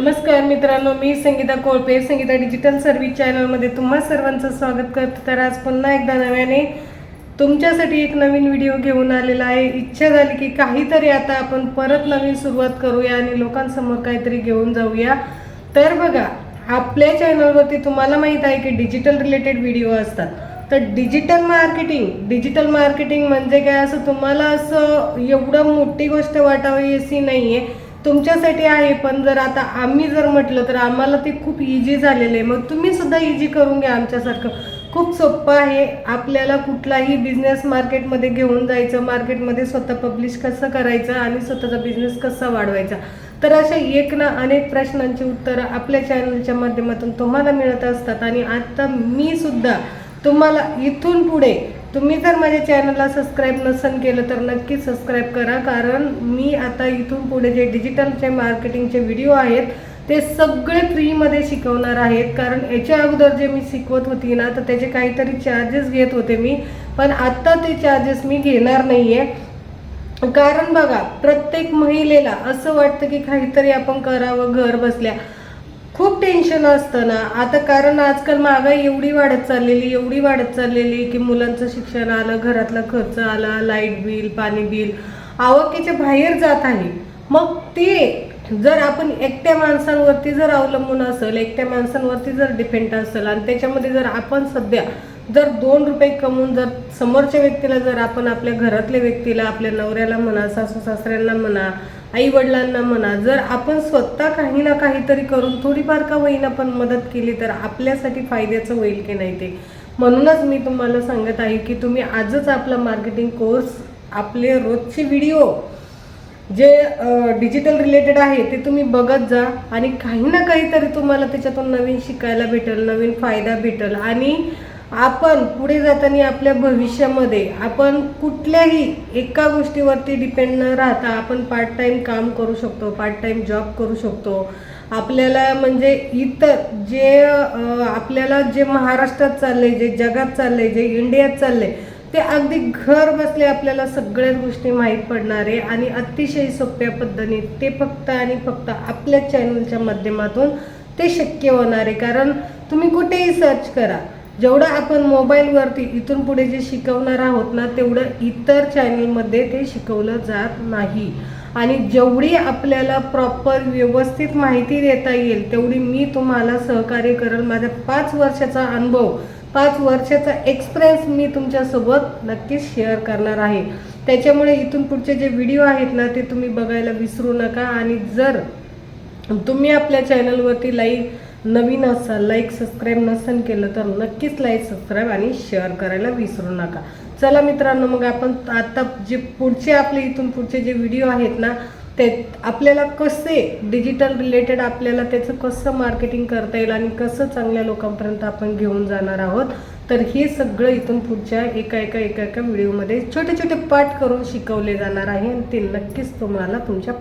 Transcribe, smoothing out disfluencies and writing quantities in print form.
नमस्कार मित्रांनो, मी संगीता कोळपे Sangeeta digital service चॅनलमध्ये तुम्हा सर्वांचं स्वागत करते। तर आज पुन्हा एकदा नव्याने तुमच्यासाठी एक नवीन व्हिडिओ घेऊन आलेला आहे। इच्छा झाली की काहीतरी आता आपण परत नवीन सुरुवात करूया आणि लोकांसमोर काहीतरी घेऊन जाऊया। तर बघा, आपल्या चॅनलवरती तुम्हाला माहित आहे की डिजिटल रिलेटेड व्हिडिओ असतात। तर डिजिटल मार्केटिंग म्हणजे काय असं तुम्हाला असं एवढं मोठी गोष्ट वाटावी अशी नाहीये, तुमच्यासाठी आहे। पण जर आता आम्ही जर म्हटलं तर आम्हाला ते खूप इझी झालेलं आहे। मग तुम्ही सुद्धा इझी करून घ्या आमच्यासारखं। खूप सोपं आहे। आपल्याला कुठलाही बिझनेस मार्केटमध्ये घेऊन जायचं, मार्केटमध्ये स्वतः पब्लिश कसं करायचं आणि स्वतःचा बिझनेस कसा वाढवायचा, तर अशा एक ना अनेक प्रश्नांची उत्तरं आपल्या चॅनलच्या माध्यमातून तुम्हाला मिळत असतात। आणि आता मी सुद्धा तुम्हाला इथून पुढे, तुम्ही जर माझ्या चॅनलला सबस्क्राईब नसेल केलं तर नक्की सबस्क्राईब करा, कारण मी आता इथून पुढे जे डिजिटलचे मार्केटिंगचे व्हिडिओ आहेत ते सगळे फ्रीमध्ये शिकवणार आहेत। कारण याच्या अगोदर जे मी शिकवत होती ना, तर त्याचे काहीतरी चार्जेस घेत होते मी, पण आता ते चार्जेस मी घेणार नाही आहे। कारण बघा, प्रत्येक महिलेला असं वाटतं की काहीतरी आपण करावं घर बसल्या। खूप टेन्शन असतं ना आता, कारण आजकाल महागाई एवढी वाढत चाललेली की मुलांचं शिक्षण आलं, घरातला खर्च आला, लाईट बिल, पाणी बिल आवकीच्या बाहेर जात आहे। मग ते जर आपण एकट्या माणसांवरती जर अवलंबून असेल, एकट्या माणसांवरती जर डिपेंड असेल आणि त्याच्यामध्ये जर आपण सध्या जर 2 रुपये कमवून जर समोरच्या व्यक्तीला, जर आपण आपल्या घरातल्या व्यक्तीला, आपल्या नवऱ्याला म्हणा, सासू सासऱ्यांना म्हणा, आई वडिलांना म्हणा, जर आपण स्वतः काही ना काहीतरी करून थोडीफार का होईना पण मदत केली तर आपल्यासाठी फायद्याचं होईल की नाही ते। म्हणूनच मी तुम्हाला सांगत आहे की तुम्ही आजच आपला मार्केटिंग कोर्स, आपले रोजचे व्हिडिओ जे डिजिटल रिलेटेड आहे ते तुम्ही बघत जा आणि काही ना काहीतरी तुम्हाला त्याच्यातून नवीन शिकायला भेटेल, नवीन फायदा भेटेल। आणि आपण पुढे जाताना आपल्या भविष्यामध्ये आपण कुठल्याही एका गोष्टीवरती डिपेंड न राहता आपण पार्ट टाइम काम करू शकतो, पार्ट टाइम जॉब करू शकतो। आपल्याला म्हणजे इतर जे आपल्याला जे महाराष्ट्रात चाललंय, जे जगात चाललंय, जे इंडियात चाललंय, ते अगदी घर बसले आपल्याला सगळ्याच गोष्टी माहीत पडणार आहे आणि अतिशय सोप्या पद्धतीने ते फक्त आणि फक्त आपल्या चॅनलच्या माध्यमातून ते शक्य होणार आहे। कारण तुम्ही कुठेही सर्च करा, जेवढं आपण मोबाईलवरती इथून पुढे जे शिकवणार आहोत ना, तेवढं इतर चॅनलमध्ये ते शिकवलं जात नाही। आणि जेवढी आपल्याला प्रॉपर व्यवस्थित माहिती देता येईल तेवढी मी तुम्हाला सहकार्य करेल। माझा 5 वर्षाचा अनुभव, 5 वर्षाचा एक्सपिरियन्स मी तुमच्यासोबत नक्कीच शेअर करणार आहे। त्याच्यामुळे इथून पुढचे जे व्हिडिओ आहेत ना ते तुम्ही बघायला विसरू नका। आणि जर तुम्ही आपल्या चॅनलवरती नवीन असाल, सबस्क्राईब नसेल केलं तर नक्कीच सबस्क्राईब आणि शेअर करायला विसरू नका। चला मित्रांनो, मग आपण आता जे पुढचे आपले इथून पुढचे जे व्हिडिओ आहेत ना, ते आपल्याला कसे डिजिटल रिलेटेड आपल्याला त्याचं कसं मार्केटिंग करता येईल आणि कसं चांगल्या लोकांपर्यंत आपण घेऊन जाणार आहोत, तर हे सगळं इथून पुढच्या एका व्हिडिओमध्ये छोटे छोटे पार्ट करून शिकवले जाणार आहे आणि ते नक्कीच तुम्हाला तुमच्या